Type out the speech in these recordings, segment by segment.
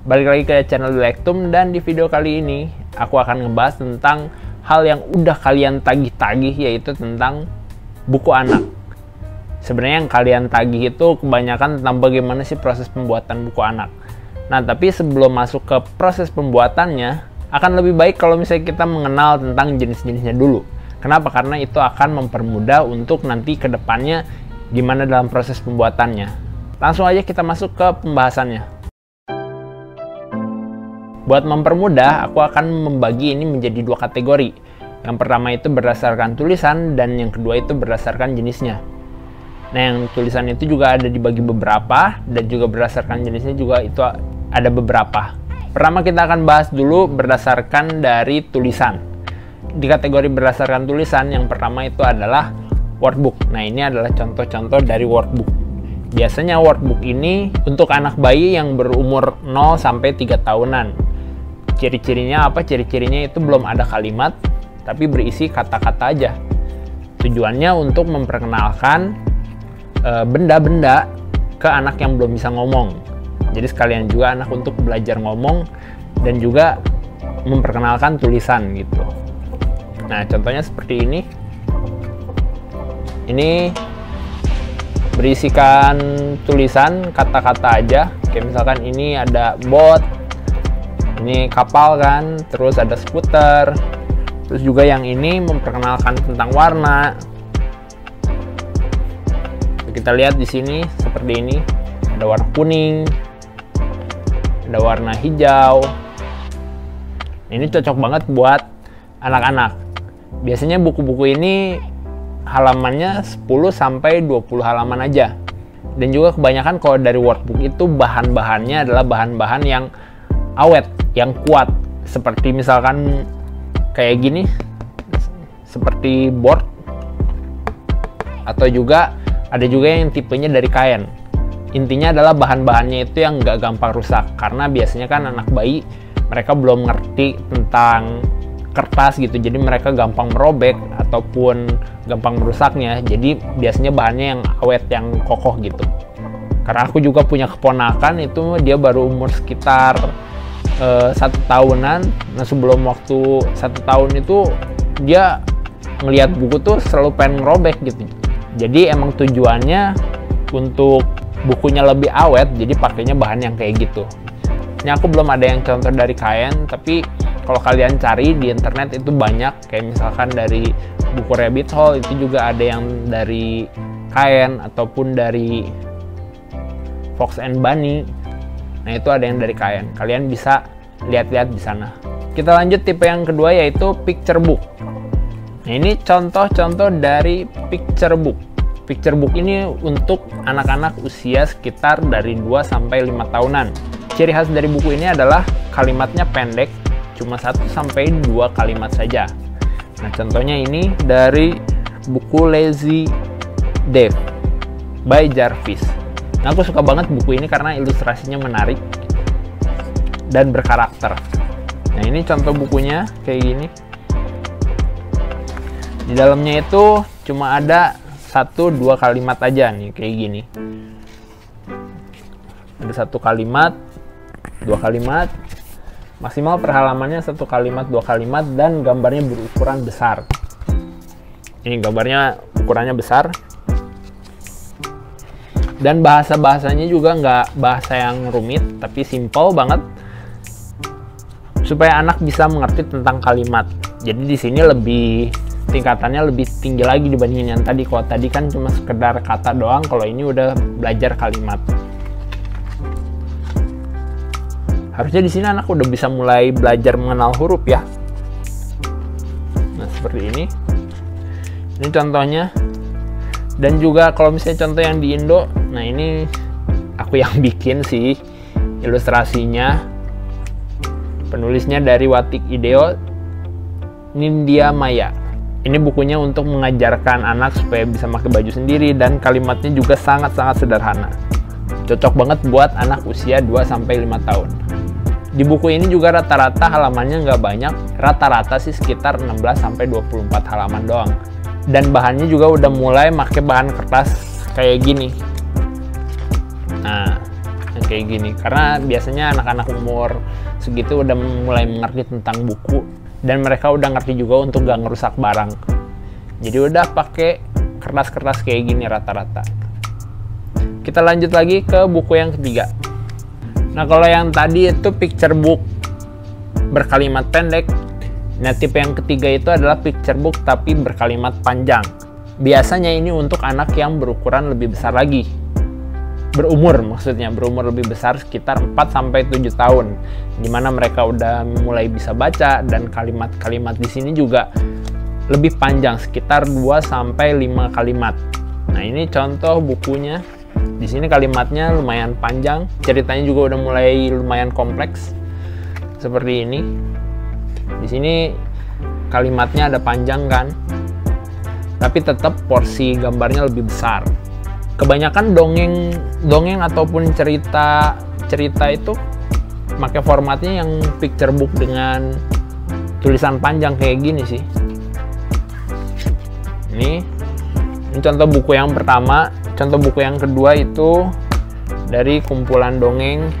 Balik lagi ke channel Dilektum, dan di video kali ini aku akan ngebahas tentang hal yang udah kalian tagih-tagih, yaitu tentang buku anak. Sebenarnya yang kalian tagih itu kebanyakan tentang bagaimana sih proses pembuatan buku anak. Nah, tapi sebelum masuk ke proses pembuatannya, akan lebih baik kalau misalnya kita mengenal tentang jenis-jenisnya dulu. Kenapa? Karena itu akan mempermudah untuk nanti ke depannya gimana dalam proses pembuatannya. Langsung aja kita masuk ke pembahasannya. Buat mempermudah, aku akan membagi ini menjadi dua kategori. Yang pertama itu berdasarkan tulisan, dan yang kedua itu berdasarkan jenisnya. Nah, yang tulisan itu juga ada dibagi beberapa, dan juga berdasarkan jenisnya juga itu ada beberapa. Pertama kita akan bahas dulu berdasarkan dari tulisan. Di kategori berdasarkan tulisan, yang pertama itu adalah workbook. Nah, ini adalah contoh-contoh dari workbook. Biasanya workbook ini untuk anak bayi yang berumur 0 sampai 3 tahunan. Ciri-cirinya apa? Ciri-cirinya itu belum ada kalimat, tapi berisi kata-kata aja. Tujuannya untuk memperkenalkan benda-benda ke anak yang belum bisa ngomong. Jadi sekalian juga anak untuk belajar ngomong dan juga memperkenalkan tulisan gitu. Nah, contohnya seperti ini. Ini berisikan tulisan kata-kata aja. Kayak misalkan ini ada boat, ini kapal kan, terus ada skuter, terus juga yang ini memperkenalkan tentang warna. Kita lihat di sini seperti ini, ada warna kuning, ada warna hijau. Ini cocok banget buat anak-anak. Biasanya buku-buku ini halamannya 10 sampai 20 halaman aja. Dan juga kebanyakan kalau dari workbook itu bahan-bahannya adalah bahan-bahan yang awet, yang kuat, seperti misalkan kayak gini, seperti board, atau juga ada juga yang tipenya dari kain. Intinya adalah bahan-bahannya itu yang nggak gampang rusak, karena biasanya kan anak bayi mereka belum ngerti tentang kertas gitu, jadi mereka gampang merobek ataupun gampang merusaknya. Jadi biasanya bahannya yang awet, yang kokoh gitu. Karena aku juga punya keponakan, itu dia baru umur sekitar 1 tahunan. Nah, sebelum waktu 1 tahun itu dia ngelihat buku tuh selalu pengen ngerobek gitu. Jadi emang tujuannya untuk bukunya lebih awet, jadi pakainya bahan yang kayak gitu. Ini aku belum ada yang contoh dari kain, tapi kalau kalian cari di internet itu banyak. Kayak misalkan dari buku Rabbit Hole itu juga ada yang dari kain ataupun dari Fox and Bunny. Nah, itu ada yang dari kain. Kalian bisa lihat-lihat di sana. Kita lanjut tipe yang kedua, yaitu picture book. Nah, ini contoh-contoh dari picture book. Picture book ini untuk anak-anak usia sekitar dari 2 sampai 5 tahunan. Ciri khas dari buku ini adalah kalimatnya pendek, cuma 1 sampai 2 kalimat saja. Nah, contohnya ini dari buku Lazy Dave by Jarvis. Nah, aku suka banget buku ini karena ilustrasinya menarik dan berkarakter. Nah, ini contoh bukunya kayak gini. Di dalamnya itu cuma ada 1-2 kalimat aja nih, kayak gini. Ada 1 kalimat, 2 kalimat, maksimal per halamannya 1 kalimat, 2 kalimat, dan gambarnya berukuran besar. Ini gambarnya ukurannya besar. Dan bahasa-bahasanya juga nggak bahasa yang rumit, tapi simple banget, supaya anak bisa mengerti tentang kalimat. Jadi di sini lebih tingkatannya lebih tinggi lagi dibandingin yang tadi. Kalau tadi kan cuma sekedar kata doang, kalau ini udah belajar kalimat. Harusnya di sini anak udah bisa mulai belajar mengenal huruf ya. Nah, seperti ini. Ini contohnya. Dan juga kalau misalnya contoh yang di Indo, nah ini aku yang bikin sih ilustrasinya. Penulisnya dari Watik Ideo, Nindya Maya. Ini bukunya untuk mengajarkan anak supaya bisa pakai baju sendiri, dan kalimatnya juga sangat-sangat sederhana. Cocok banget buat anak usia 2 sampai 5 tahun. Di buku ini juga rata-rata halamannya nggak banyak, rata-rata sih sekitar 16 sampai 24 halaman doang. Dan bahannya juga udah mulai pakai bahan kertas kayak gini. Nah, yang kayak gini, karena biasanya anak-anak umur segitu udah mulai mengerti tentang buku dan mereka udah ngerti juga untuk gak ngerusak barang. Jadi udah pakai kertas-kertas kayak gini rata-rata. Kita lanjut lagi ke buku yang ketiga. Nah, kalau yang tadi itu picture book berkalimat pendek. Nah, tipe yang ketiga itu adalah picture book tapi berkalimat panjang. Biasanya ini untuk anak yang berukuran lebih besar lagi. Berumur lebih besar, sekitar 4-7 tahun, dimana mereka udah mulai bisa baca dan kalimat-kalimat di sini juga lebih panjang, sekitar 2-5 kalimat. Nah, ini contoh bukunya. Di sini kalimatnya lumayan panjang, ceritanya juga udah mulai lumayan kompleks seperti ini. Di sini kalimatnya ada panjang kan, tapi tetap porsi gambarnya lebih besar. Kebanyakan dongeng ataupun cerita itu pakai formatnya yang picture book dengan tulisan panjang kayak gini sih. Ini contoh buku yang pertama. Contoh buku yang kedua itu dari kumpulan dongeng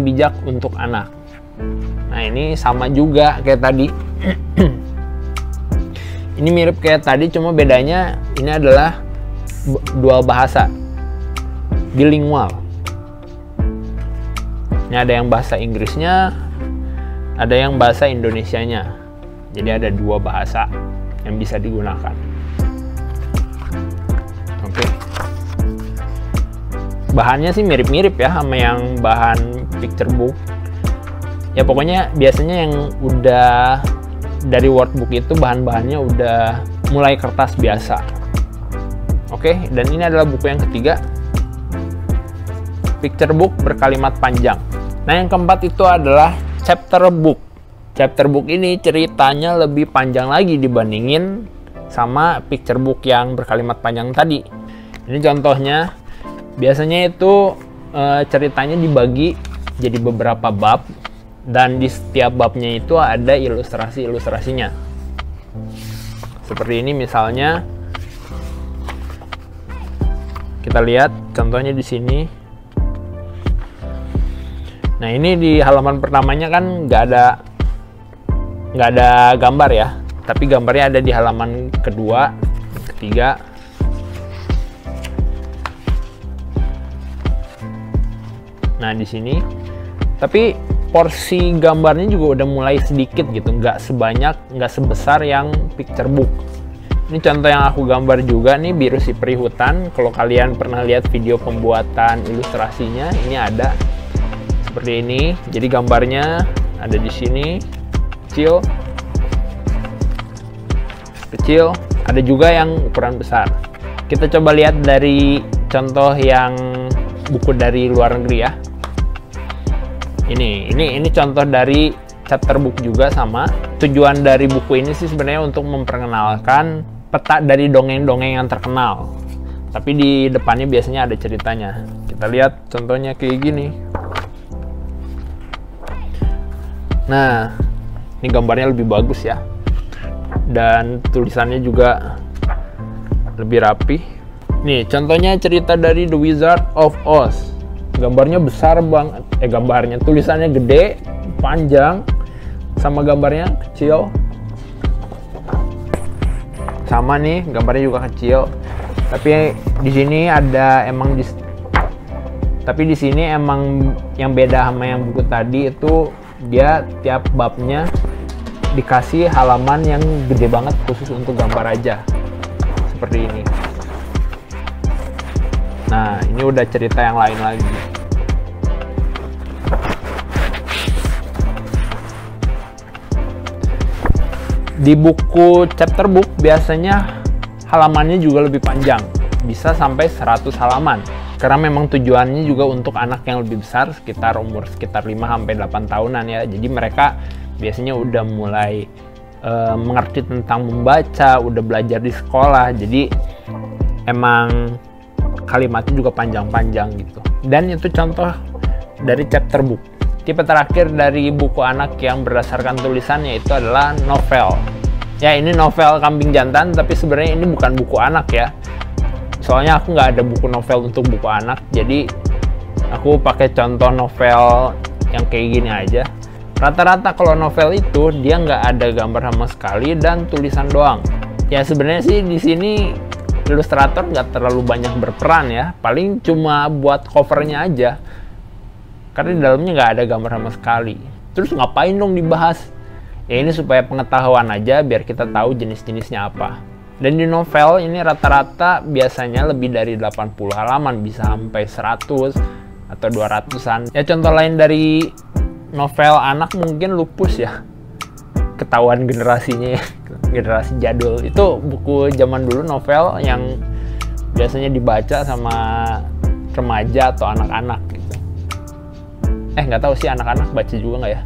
bijak untuk anak. Nah, ini sama juga kayak tadi. Ini mirip kayak tadi, cuma bedanya ini adalah dual bahasa, bilingual. Ini ada yang bahasa Inggrisnya, ada yang bahasa Indonesianya. Jadi ada dua bahasa yang bisa digunakan. Oke. Bahannya sih mirip-mirip ya sama yang bahan picture book. Ya pokoknya biasanya yang udah dari workbook itu bahan-bahannya udah mulai kertas biasa. Oke, dan ini adalah buku yang ketiga, picture book berkalimat panjang. Nah, yang keempat itu adalah chapter book. Chapter book ini ceritanya lebih panjang lagi dibandingin sama picture book yang berkalimat panjang tadi. Ini contohnya, biasanya itu ceritanya dibagi jadi beberapa bab, dan di setiap babnya itu ada ilustrasi-ilustrasinya. Seperti ini misalnya. Kita lihat contohnya di sini. Nah, ini di halaman pertamanya kan nggak ada gambar ya, tapi gambarnya ada di halaman kedua, ketiga. Nah, di sini, tapi porsi gambarnya juga udah mulai sedikit gitu, nggak sebesar yang picture book. Ini contoh yang aku gambar juga nih, biru si peri hutan. Kalau kalian pernah lihat video pembuatan ilustrasinya, ini ada seperti ini. Jadi gambarnya ada di sini, kecil, ada juga yang ukuran besar. Kita coba lihat dari contoh yang buku dari luar negeri ya. Ini contoh dari chapter book juga sama. Tujuan dari buku ini sih sebenarnya untuk memperkenalkan peta dari dongeng-dongeng yang terkenal, tapi di depannya biasanya ada ceritanya. Kita lihat contohnya kayak gini. Nah, ini gambarnya lebih bagus ya, dan tulisannya juga lebih rapi. Nih contohnya cerita dari The Wizard of Oz. Gambarnya besar banget, tulisannya gede, panjang, sama gambarnya kecil. Sama nih, gambarnya juga kecil. Tapi di sini tapi di sini emang yang beda sama yang buku tadi itu dia tiap babnya dikasih halaman yang gede banget khusus untuk gambar aja. Seperti ini. Nah, ini udah cerita yang lain lagi. Di buku chapter book biasanya halamannya juga lebih panjang, bisa sampai 100 halaman. Karena memang tujuannya juga untuk anak yang lebih besar, umur sekitar 5-8 tahunan ya. Jadi mereka biasanya udah mulai mengerti tentang membaca, udah belajar di sekolah. Jadi emang kalimatnya juga panjang-panjang gitu. Dan itu contoh dari chapter book. Tipe terakhir dari buku anak yang berdasarkan tulisannya itu adalah novel. Ya, ini novel kambing jantan, tapi sebenarnya ini bukan buku anak ya. Soalnya aku nggak ada buku novel untuk buku anak, jadi Aku pakai contoh novel yang kayak gini aja. Rata-rata kalau novel itu dia nggak ada gambar sama sekali dan tulisan doang. Ya sebenarnya sih di sini ilustrator nggak terlalu banyak berperan ya, paling cuma buat covernya aja. Karena di dalamnya nggak ada gambar sama sekali. Terus ngapain dong dibahas? Ya ini supaya pengetahuan aja biar kita tahu jenis-jenisnya apa. Dan di novel ini rata-rata biasanya lebih dari 80 halaman, bisa sampai 100 atau 200-an. Ya contoh lain dari novel anak mungkin Lupus ya. Ketahuan generasinya ya, generasi jadul. Itu buku zaman dulu novel yang biasanya dibaca sama remaja atau anak-anak gitu. Nggak tahu sih anak-anak baca juga nggak ya.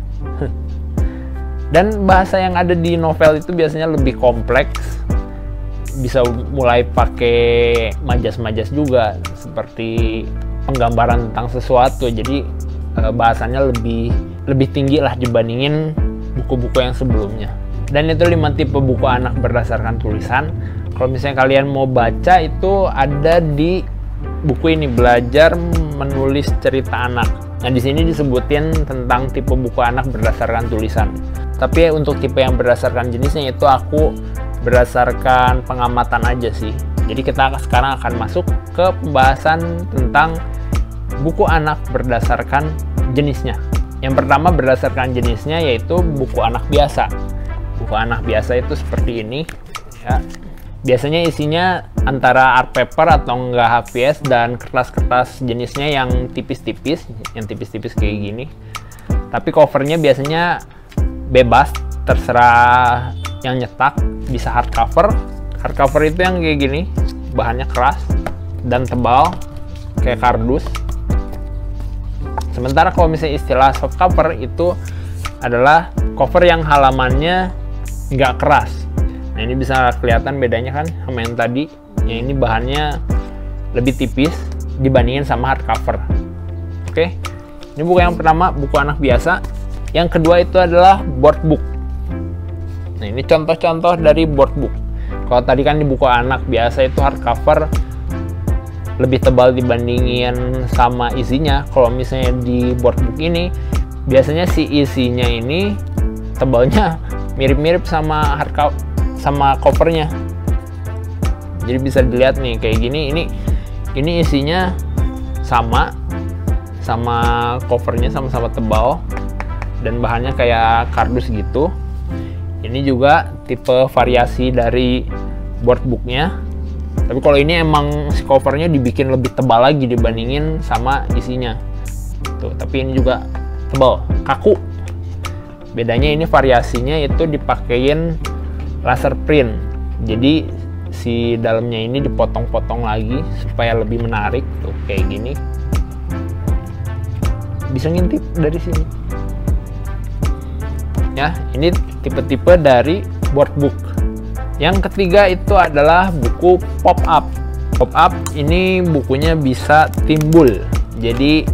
Dan bahasa yang ada di novel itu biasanya lebih kompleks. Bisa mulai pakai majas-majas juga, seperti penggambaran tentang sesuatu. Jadi bahasanya lebih tinggi lah dibandingin buku-buku yang sebelumnya. Dan itu 5 tipe buku anak berdasarkan tulisan. Kalau misalnya kalian mau baca, itu ada di buku ini, Belajar Menulis Cerita Anak. Nah di sini disebutin tentang tipe buku anak berdasarkan tulisan. Tapi untuk tipe yang berdasarkan jenisnya itu aku berdasarkan pengamatan aja sih. Jadi kita sekarang akan masuk ke pembahasan tentang buku anak berdasarkan jenisnya. Yang pertama berdasarkan jenisnya yaitu buku anak biasa. Buku anak biasa itu seperti ini ya. Biasanya isinya antara art paper atau enggak HVS dan kertas-kertas jenisnya yang tipis-tipis kayak gini. Tapi covernya biasanya bebas, terserah yang nyetak, bisa hardcover. Hardcover itu yang kayak gini, bahannya keras dan tebal kayak kardus. Sementara kalau misalnya istilah softcover itu adalah cover yang halamannya nggak keras. Nah ini bisa kelihatan bedanya kan sama yang tadi. Yang ini bahannya lebih tipis dibandingin sama hardcover. Oke, ini buku yang pertama, buku anak biasa. Yang kedua itu adalah board book. Nah ini contoh-contoh dari board book. Kalau tadi kan di buku anak biasa itu hardcover lebih tebal dibandingin sama isinya. Kalau misalnya di board book ini biasanya si isinya ini tebalnya mirip-mirip sama hardcover sama covernya. Jadi bisa dilihat nih kayak gini, ini isinya sama covernya, sama-sama tebal dan bahannya kayak kardus gitu. Ini juga tipe variasi dari board booknya. Tapi kalau ini emang si covernya dibikin lebih tebal lagi dibandingin sama isinya. Tuh, tapi ini juga tebal, kaku. Bedanya ini variasinya itu dipakein laser print. Jadi si dalamnya ini dipotong-potong lagi supaya lebih menarik. Tuh, kayak gini. Bisa ngintip dari sini. Ya, ini tipe-tipe dari board book. Yang ketiga itu adalah buku pop-up. Pop-up ini bukunya bisa timbul. Jadi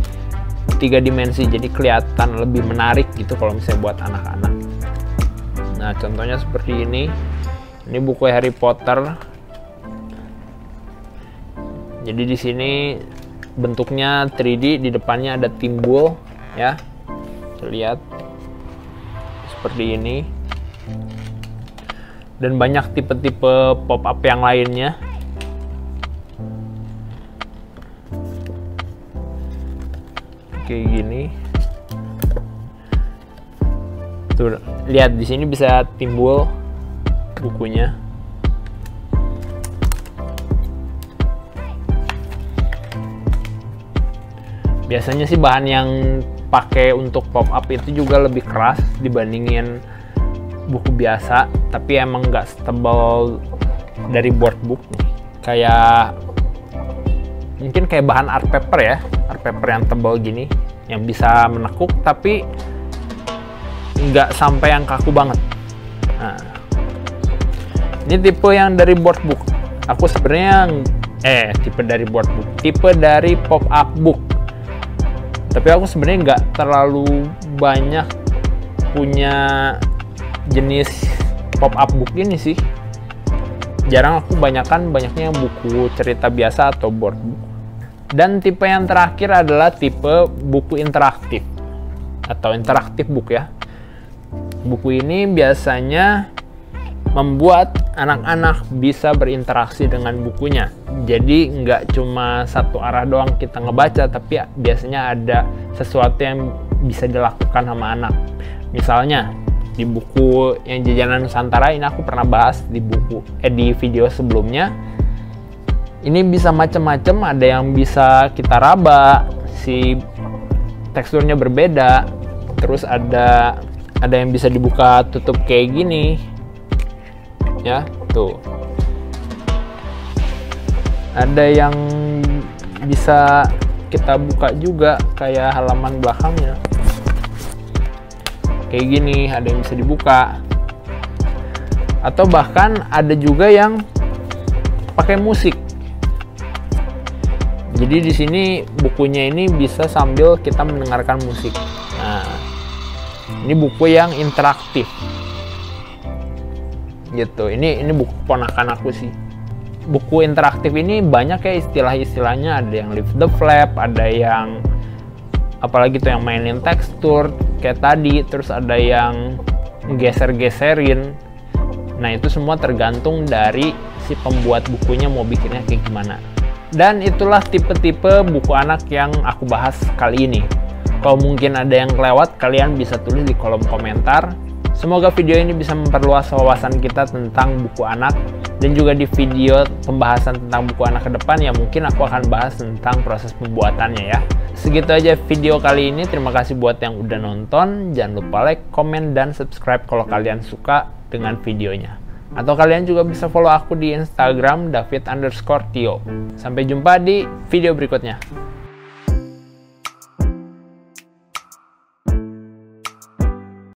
3 dimensi, jadi kelihatan lebih menarik gitu kalau misalnya buat anak-anak. Nah, contohnya seperti ini. Ini buku Harry Potter. Jadi di sini bentuknya 3D, di depannya ada timbul ya. Lihat seperti ini. Dan banyak tipe-tipe pop-up yang lainnya. Kayak gini. Tuh, lihat di sini bisa timbul bukunya. Biasanya sih bahan yang pakai untuk pop-up itu juga lebih keras dibandingin buku biasa, tapi emang nggak setebal dari board book nih. Kayak mungkin kayak bahan art paper ya, art paper yang tebal gini, yang bisa menekuk tapi nggak sampai yang kaku banget. Nah, ini tipe yang dari board book. Aku sebenarnya tipe dari board book, tipe dari pop-up book. Tapi aku sebenarnya nggak terlalu banyak punya jenis pop-up book ini sih. Jarang aku banyaknya buku cerita biasa atau board book. Dan tipe yang terakhir adalah tipe buku interaktif atau interaktif book ya. Buku ini biasanya membuat anak-anak bisa berinteraksi dengan bukunya. Jadi nggak cuma satu arah doang kita ngebaca, tapi biasanya ada sesuatu yang bisa dilakukan sama anak. Misalnya di buku yang Jajanan Nusantara ini aku pernah bahas di video sebelumnya. Ini bisa macam-macam, ada yang bisa kita raba, si teksturnya berbeda. Terus ada yang bisa dibuka tutup kayak gini. Ya, tuh. Ada yang bisa kita buka juga kayak halaman belakangnya. Kayak gini, ada yang bisa dibuka. Atau bahkan ada juga yang pakai musik. Jadi di sini bukunya ini bisa sambil kita mendengarkan musik. Nah, ini buku yang interaktif. Gitu. Ini buku ponakan aku sih. Buku interaktif ini banyak ya istilah-istilahnya, ada yang lift the flap, ada yang apalagi tuh yang mainin tekstur kayak tadi, terus ada yang geser-geserin. Nah, itu semua tergantung dari si pembuat bukunya mau bikinnya kayak gimana. Dan itulah tipe-tipe buku anak yang aku bahas kali ini. Kalau mungkin ada yang kelewat, kalian bisa tulis di kolom komentar. Semoga video ini bisa memperluas wawasan kita tentang buku anak, dan juga di video pembahasan tentang buku anak ke depan ya mungkin aku akan bahas tentang proses pembuatannya ya. Segitu aja video kali ini. Terima kasih buat yang udah nonton. Jangan lupa like, komen, dan subscribe kalau kalian suka dengan videonya. Atau kalian juga bisa follow aku di Instagram David_Tio. Sampai jumpa di video berikutnya.